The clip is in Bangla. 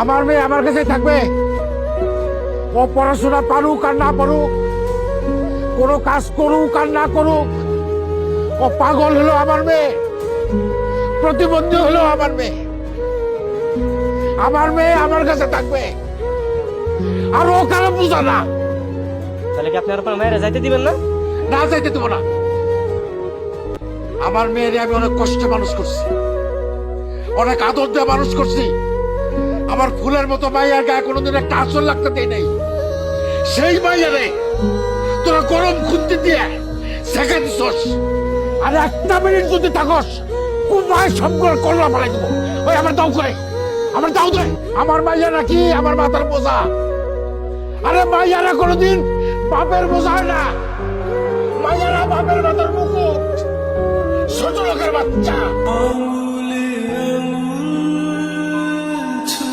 আমার মেয়ে আমার কাছে থাকবে। ও পড়াশোনা পারুক আর না পারুক, কোনো কাজ করুক আর না করুক, ও পাগল হলো আমার মেয়ে, প্রতিবন্ধী হলো আমার মেয়ে। আমার মেয়ে আমার কাছে থাকবে, আর ও কারো বুঝা না। তাহলে কি আপনি আর আপনার মায়েরা যাইতে দিবেন না? না যাইতে দেবো না। আমার মেয়েরে আমি অনেক কষ্টে মানুষ করছি, অনেক আদর দিয়ে মানুষ করছি। আমার ফুলের মতো মাইয়ার গায়ে কোনোদিন একটা আসর লাগতে দেয় নাই। সেই মাইয়ারে তোরা গরম খুঁজতে দিয়ে শেখা দিছস। আর একটা মিনিট যদি থাকস, কুমায় সবগুলো করলা ফেলাই দেবো। ওই আমার দাও করে, আমার দাও দে। আমার মাইয়া নাকি আমার মাথার বোঝা? আরে মাইয়ারা কোনোদিন বাপের বোঝা হয় না। মাইয়ারা বাপের মাথার মুকুট, ছোট লোকের বাচ্চা।